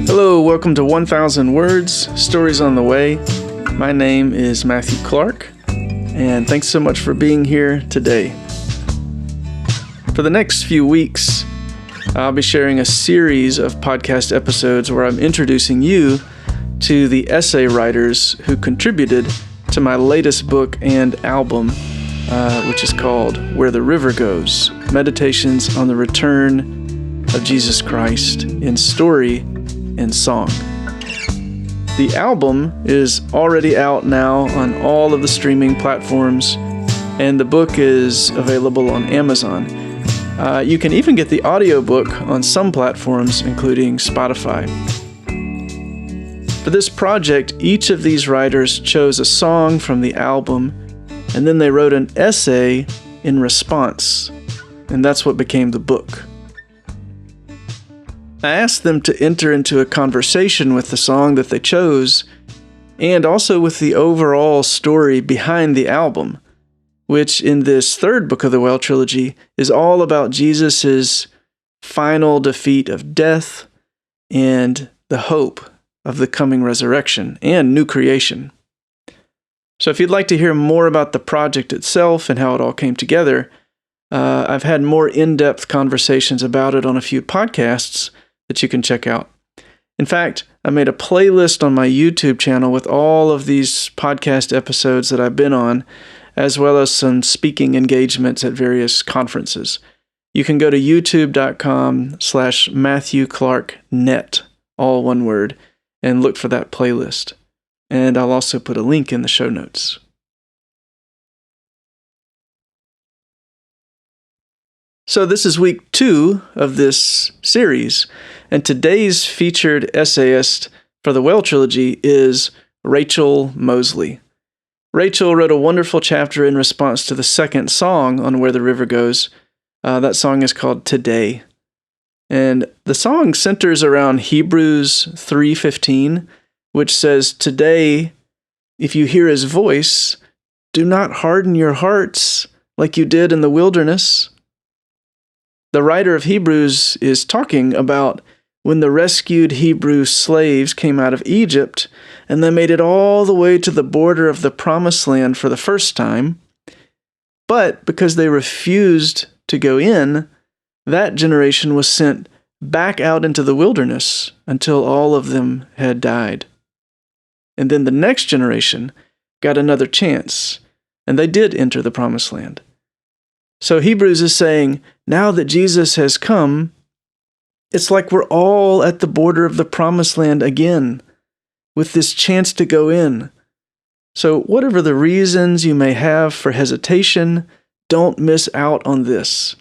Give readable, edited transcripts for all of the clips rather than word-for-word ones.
Hello, welcome to 1000 Words, Stories on the Way. My name is Matthew Clark, and thanks so much for being here today. For the next few weeks, I'll be sharing a series of podcast episodes where I'm introducing you to the essay writers who contributed to my latest book and album, which is called Where the River Goes, Meditations on the Return of Jesus Christ in Story and Song. The album is already out now on all of the streaming platforms, and the book is available on Amazon. You can even get the audiobook on some platforms, including Spotify. For this project, each of these writers chose a song from the album, and then they wrote an essay in response, and that's what became the book. I asked them to enter into a conversation with the song that they chose, and also with the overall story behind the album, which in this third book of the Well trilogy is all about Jesus' final defeat of death and the hope of the coming resurrection and new creation. So if you'd like to hear more about the project itself and how it all came together, I've had more in-depth conversations about it on a few podcasts that you can check out. In fact, I made a playlist on my YouTube channel with all of these podcast episodes that I've been on, as well as some speaking engagements at various conferences. You can go to youtube.com/MatthewClarkNet, all one word, and look for that playlist. And I'll also put a link in the show notes. So this is week 2 of this series, and today's featured essayist for the Well trilogy is Rachel Mosley. Rachel wrote a wonderful chapter in response to the second song on Where the River Goes. That song is called Today. And the song centers around Hebrews 3:15, which says, "Today, if you hear his voice, do not harden your hearts like you did in the wilderness." The writer of Hebrews is talking about when the rescued Hebrew slaves came out of Egypt and they made it all the way to the border of the Promised Land for the first time. But because they refused to go in, that generation was sent back out into the wilderness until all of them had died. And then the next generation got another chance, and they did enter the Promised Land. So Hebrews is saying, now that Jesus has come, it's like we're all at the border of the Promised Land again, with this chance to go in. So whatever the reasons you may have for hesitation, don't miss out on this.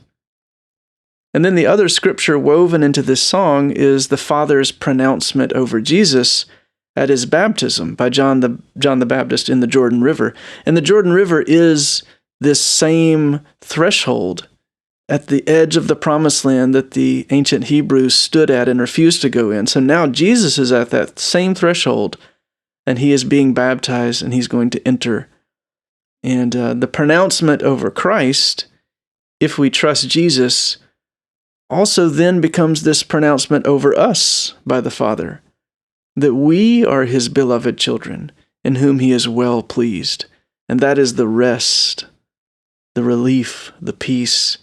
And then the other scripture woven into this song is the Father's pronouncement over Jesus at his baptism by John the Baptist in the Jordan River. And the Jordan River is this same threshold at the edge of the Promised Land that the ancient Hebrews stood at and refused to go in. So now Jesus is at that same threshold, and he is being baptized, and he's going to enter. And the pronouncement over Christ, if we trust Jesus, also then becomes this pronouncement over us by the Father, that we are his beloved children, in whom he is well pleased. And that is the rest, the relief, the peace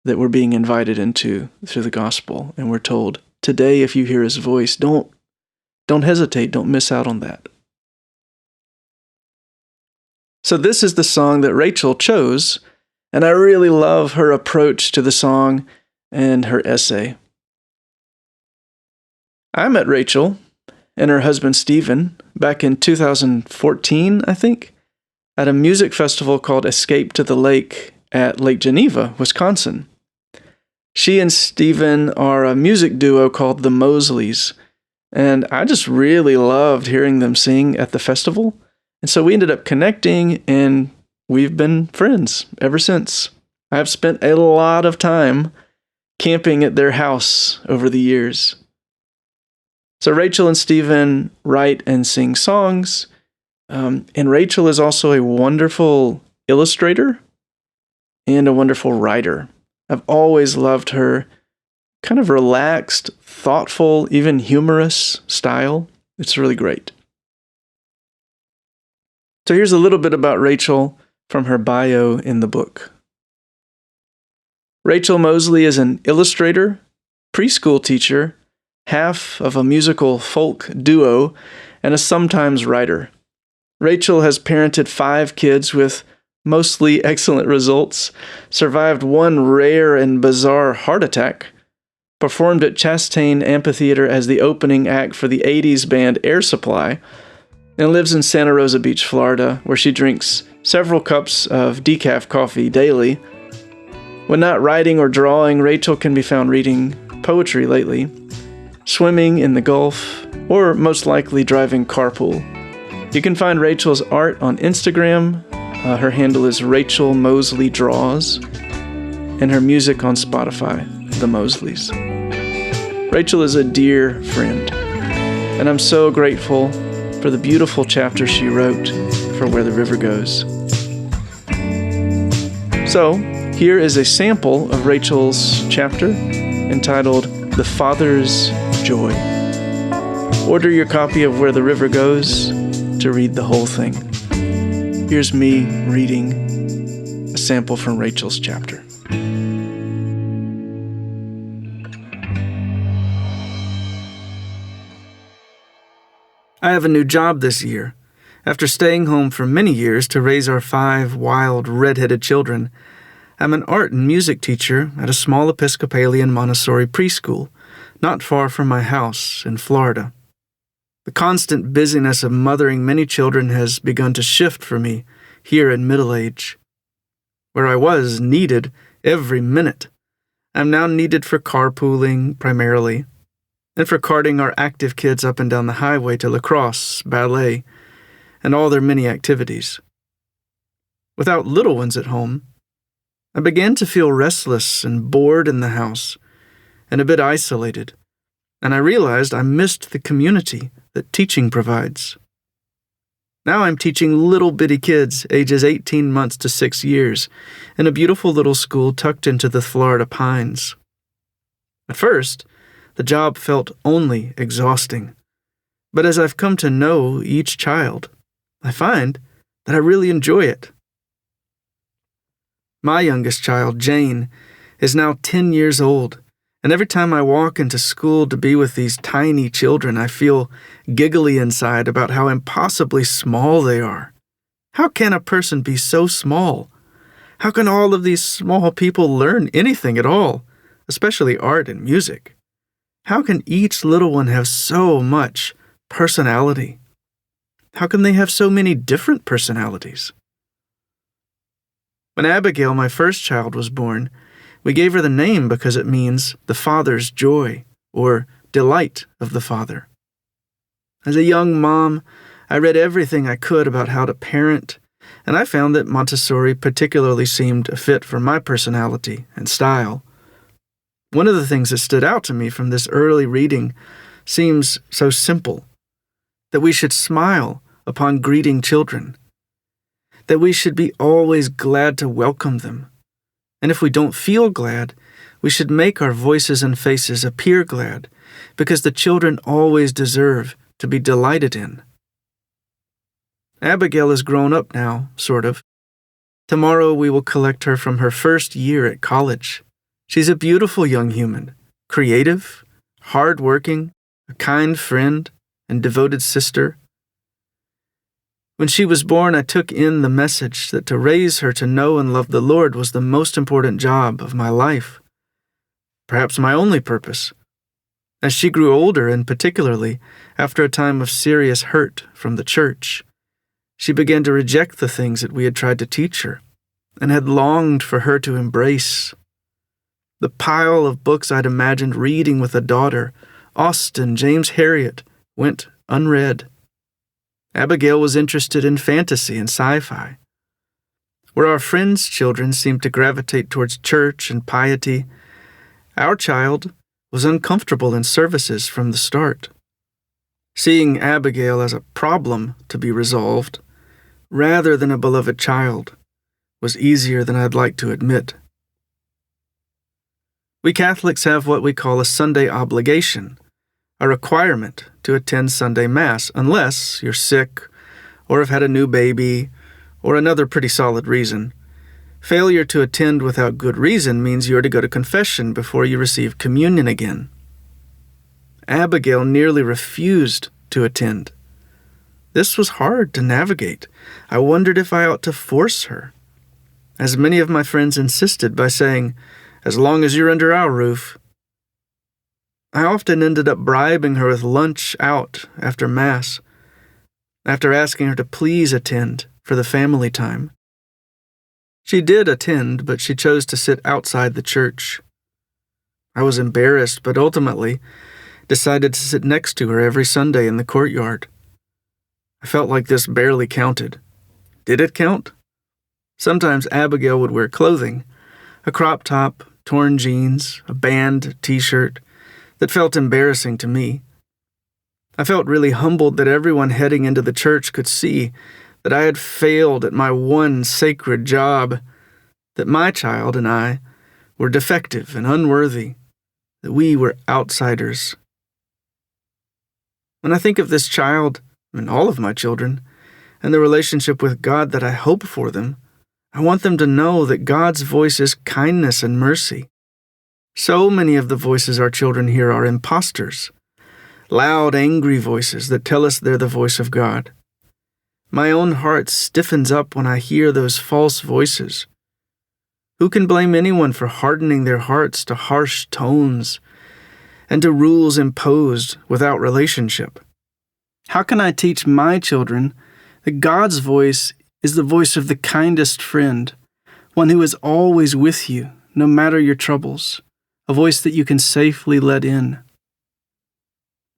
that we're being invited into through the gospel. And we're told, today, if you hear his voice, don't hesitate, don't miss out on that. So this is the song that Rachel chose, and I really love her approach to the song and her essay. I met Rachel and her husband Stephen back in 2014, I think, at a music festival called Escape to the Lake at Lake Geneva, Wisconsin. She and Stephen are a music duo called the Mosleys, and I just really loved hearing them sing at the festival. And so we ended up connecting, and we've been friends ever since. I've spent a lot of time camping at their house over the years. So Rachel and Stephen write and sing songs, and Rachel is also a wonderful illustrator and a wonderful writer. I've always loved her kind of relaxed, thoughtful, even humorous style. It's really great. So here's a little bit about Rachel from her bio in the book. Rachel Mosley is an illustrator, preschool teacher, half of a musical folk duo, and a sometimes writer. Rachel has parented 5 kids with mostly excellent results, survived one rare and bizarre heart attack, performed at Chastain Amphitheater as the opening act for the 80s band Air Supply, and lives in Santa Rosa Beach, Florida, where she drinks several cups of decaf coffee daily. When not writing or drawing, Rachel can be found reading poetry lately, swimming in the Gulf, or most likely driving carpool. You can find Rachel's art on Instagram. Her handle is Rachel Mosley Draws, and her music on Spotify, The Mosleys. Rachel is a dear friend, and I'm so grateful for the beautiful chapter she wrote for Where the River Goes. So, here is a sample of Rachel's chapter entitled The Father's Joy. Order your copy of Where the River Goes to read the whole thing. Here's me reading a sample from Rachel's chapter. I have a new job this year. After staying home for many years to raise our 5 wild, red-headed children, I'm an art and music teacher at a small Episcopalian Montessori preschool, not far from my house in Florida. The constant busyness of mothering many children has begun to shift for me here in middle age. Where I was needed every minute, I'm now needed for carpooling primarily, and for carting our active kids up and down the highway to lacrosse, ballet, and all their many activities. Without little ones at home, I began to feel restless and bored in the house, and a bit isolated, and I realized I missed the community that teaching provides. Now I'm teaching little bitty kids ages 18 months to 6 years in a beautiful little school tucked into the Florida pines. At first, the job felt only exhausting, but as I've come to know each child, I find that I really enjoy it. My youngest child, Jane, is now 10 years old, and every time I walk into school to be with these tiny children, I feel giggly inside about how impossibly small they are. How can a person be so small? How can all of these small people learn anything at all, especially art and music? How can each little one have so much personality? How can they have so many different personalities? When Abigail, my first child, was born, we gave her the name because it means the Father's joy, or delight of the Father. As a young mom, I read everything I could about how to parent, and I found that Montessori particularly seemed a fit for my personality and style. One of the things that stood out to me from this early reading seems so simple, that we should smile upon greeting children, that we should be always glad to welcome them, and if we don't feel glad, we should make our voices and faces appear glad, because the children always deserve to be delighted in. Abigail is grown up now, sort of. Tomorrow we will collect her from her first year at college. She's a beautiful young human, creative, hard-working, a kind friend, and devoted sister. When she was born, I took in the message that to raise her to know and love the Lord was the most important job of my life, perhaps my only purpose. As she grew older, and particularly after a time of serious hurt from the church, she began to reject the things that we had tried to teach her and had longed for her to embrace. The pile of books I'd imagined reading with a daughter, Austen, James Herriot, went unread. Abigail was interested in fantasy and sci-fi. Where our friends' children seemed to gravitate towards church and piety, our child was uncomfortable in services from the start. Seeing Abigail as a problem to be resolved, rather than a beloved child, was easier than I'd like to admit. We Catholics have what we call a Sunday obligation, a requirement to attend Sunday Mass unless you're sick or have had a new baby or another pretty solid reason. Failure to attend without good reason means you are to go to confession before you receive communion again. Abigail nearly refused to attend. This was hard to navigate. I wondered if I ought to force her, as many of my friends insisted by saying, "As long as you're under our roof." I often ended up bribing her with lunch out after Mass, after asking her to please attend for the family time. She did attend, but she chose to sit outside the church. I was embarrassed, but ultimately decided to sit next to her every Sunday in the courtyard. I felt like this barely counted. Did it count? Sometimes Abigail would wear clothing, a crop top, torn jeans, a band t-shirt, that felt embarrassing to me. I felt really humbled that everyone heading into the church could see that I had failed at my one sacred job, that my child and I were defective and unworthy, that we were outsiders. When I think of this child, and all of my children, and the relationship with God that I hope for them, I want them to know that God's voice is kindness and mercy. So many of the voices our children hear are imposters, loud, angry voices that tell us they're the voice of God. My own heart stiffens up when I hear those false voices. Who can blame anyone for hardening their hearts to harsh tones and to rules imposed without relationship? How can I teach my children that God's voice is the voice of the kindest friend, one who is always with you, no matter your troubles, a voice that you can safely let in?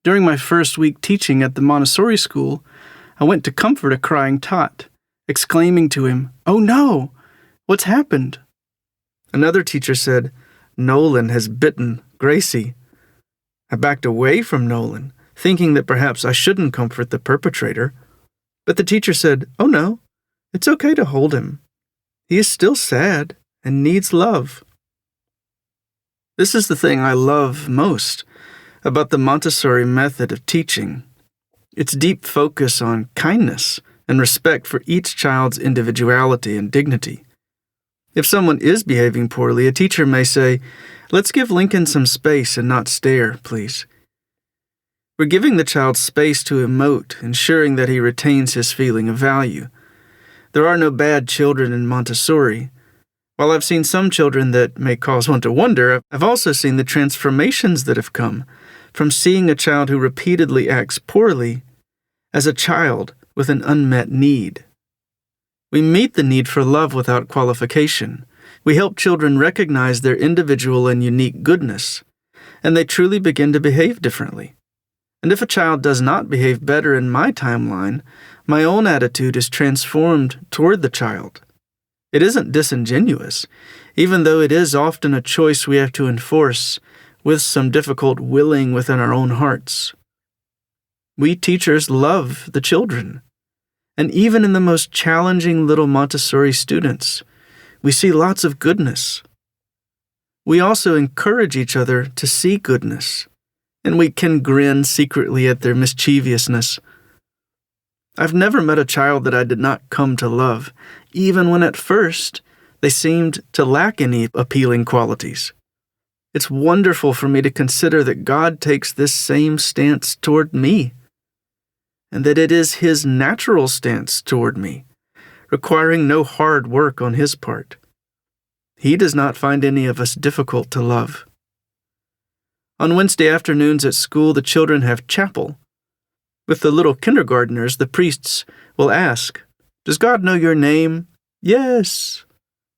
During my first week teaching at the Montessori school, I went to comfort a crying tot, exclaiming to him, "Oh no! What's happened?" Another teacher said, "Nolan has bitten Gracie." I backed away from Nolan, thinking that perhaps I shouldn't comfort the perpetrator. But the teacher said, "Oh no, it's okay to hold him. He is still sad and needs love." This is the thing I love most about the Montessori method of teaching. Its deep focus on kindness and respect for each child's individuality and dignity. If someone is behaving poorly, a teacher may say, "Let's give Lincoln some space and not stare, please." We're giving the child space to emote, ensuring that he retains his feeling of value. There are no bad children in Montessori. While I've seen some children that may cause one to wonder, I've also seen the transformations that have come from seeing a child who repeatedly acts poorly as a child with an unmet need. We meet the need for love without qualification. We help children recognize their individual and unique goodness, and they truly begin to behave differently. And if a child does not behave better in my timeline, my own attitude is transformed toward the child. It isn't disingenuous, even though it is often a choice we have to enforce with some difficult willing within our own hearts. We teachers love the children, and even in the most challenging little Montessori students, we see lots of goodness. We also encourage each other to see goodness, and we can grin secretly at their mischievousness. I've never met a child that I did not come to love, even when at first they seemed to lack any appealing qualities. It's wonderful for me to consider that God takes this same stance toward me, and that it is His natural stance toward me, requiring no hard work on His part. He does not find any of us difficult to love. On Wednesday afternoons at school, the children have chapel. With the little kindergartners, the priests will ask, "Does God know your name?" "Yes."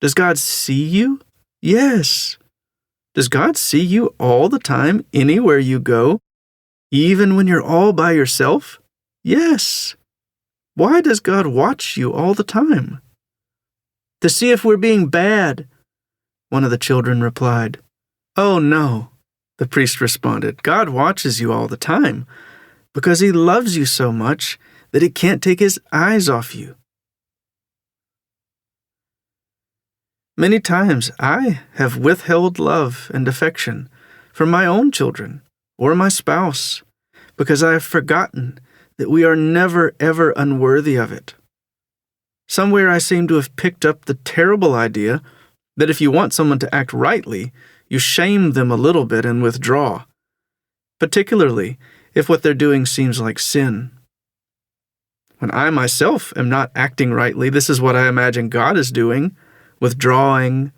"Does God see you?" "Yes." "Does God see you all the time, anywhere you go, even when you're all by yourself?" "Yes." "Why does God watch you all the time?" "To see if we're being bad," one of the children replied. "Oh no," the priest responded. "God watches you all the time because He loves you so much that He can't take His eyes off you." Many times I have withheld love and affection from my own children or my spouse because I have forgotten that we are never, ever unworthy of it. Somewhere I seem to have picked up the terrible idea that if you want someone to act rightly, you shame them a little bit and withdraw, particularly if what they're doing seems like sin. When I myself am not acting rightly, this is what I imagine God is doing, withdrawing,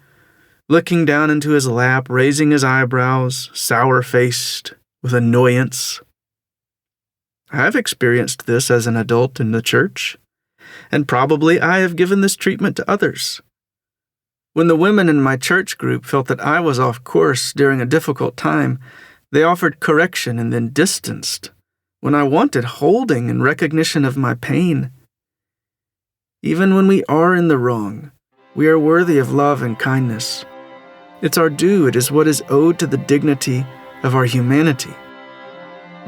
looking down into his lap, raising his eyebrows, sour-faced, with annoyance. I've experienced this as an adult in the church, and probably I have given this treatment to others. When the women in my church group felt that I was off course during a difficult time, they offered correction and then distanced, when I wanted holding and recognition of my pain. Even when we are in the wrong, we are worthy of love and kindness. It's our due. It is what is owed to the dignity of our humanity.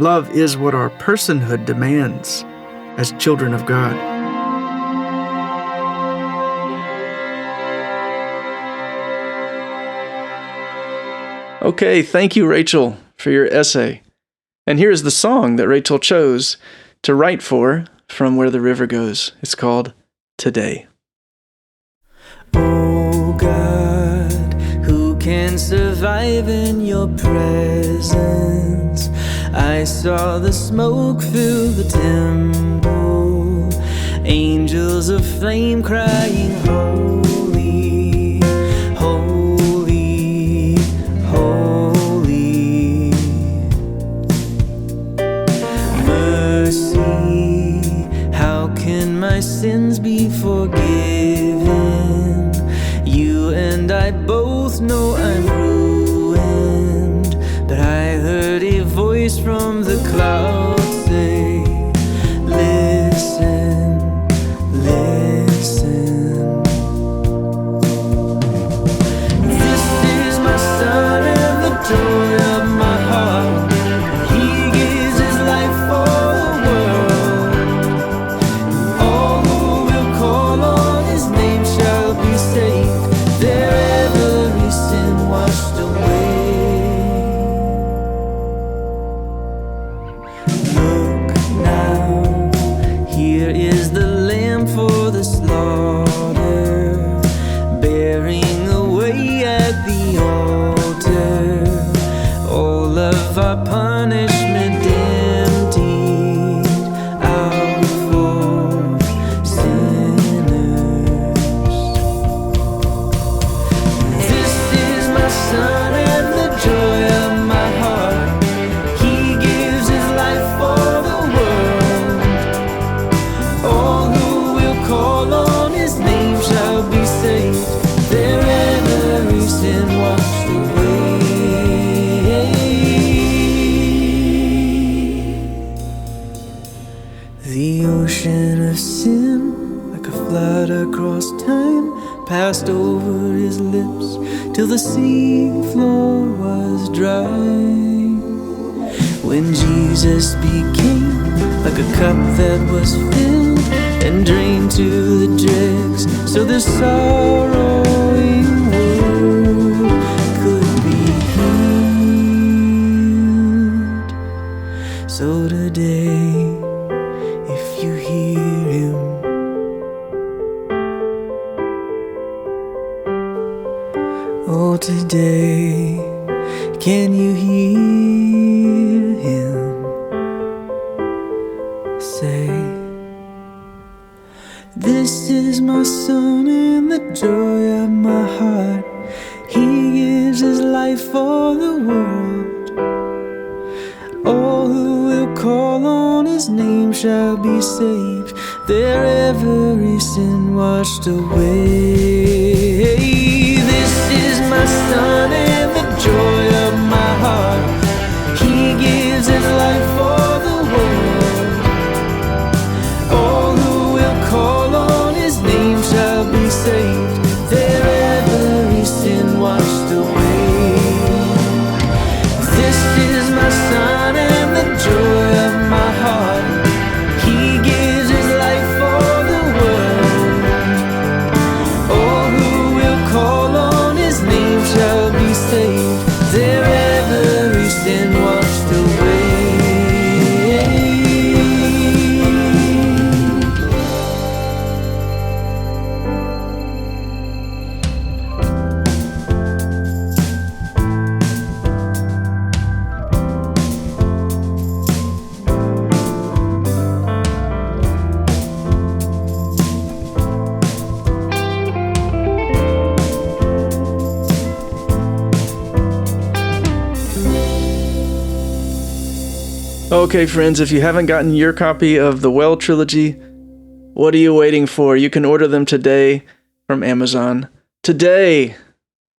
Love is what our personhood demands as children of God. Okay, thank you, Rachel, for your essay. And here's the song that Rachel chose to write for From Where the River Goes. It's called Today. Oh God, who can survive in your presence? I saw the smoke fill the temple, angels of flame crying, holy, holy, holy. Mercy, how can my sins be forgiven? You and I both know I'm ruined, but I heard a voice from the clouds say, listen, listen. This is my son and the joy of my heart. He gives his life for the world. All who will call on his name shall be saved. Their every sin washed away. Look now, here is the lamb for the slaughter, bearing away at the altar all of our punishment emptied out for sinners. This is my son and the joy of my heart. He gives his life for the world. All who will call on his name shall be saved. Their every sin washed away. The ocean of sin, like a flood across time, passed over his lips till the sea floor was dry. When Jesus became like a cup that was filled and drained to the dregs, so the sorrowing world could be healed. So today, if you hear him, oh today, can you hear him say, this is my son and the joy of my heart. He gives his life for the world. All who will call on his name shall be saved. Their every sin washed away. This is my son and the joy of my heart. He gives his life for the world. All who will call on his name shall be saved. Their every sin washed away. This is my son and the joy of my heart. He gives his life for the world. All who will call Okay, friends, if you haven't gotten your copy of the Well Trilogy, what are you waiting for? You can order them today from Amazon. Today!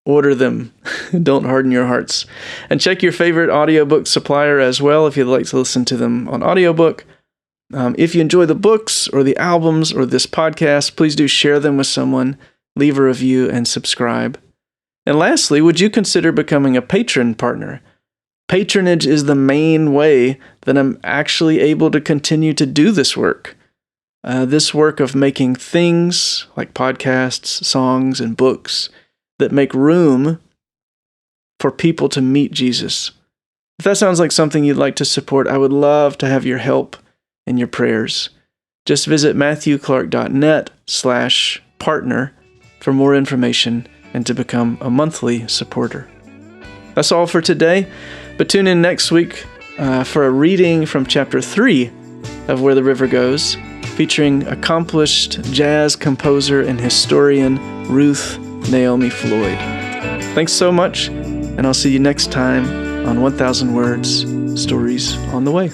Order them. Don't harden your hearts. And check your favorite audiobook supplier as well if you'd like to listen to them on audiobook. If you enjoy the books or the albums or this podcast, please do share them with someone, leave a review, and subscribe. And lastly, would you consider becoming a patron partner? Patronage is the main way that I'm actually able to continue to do this work. This work of making things like podcasts, songs, and books that make room for people to meet Jesus. If that sounds like something you'd like to support, I would love to have your help and your prayers. Just visit matthewclark.net/partner for more information and to become a monthly supporter. That's all for today, but tune in next week for a reading from chapter 3 of Where the River Goes, featuring accomplished jazz composer and historian Ruth Naomi Floyd. Thanks so much, and I'll see you next time on 1,000 Words, Stories on the Way.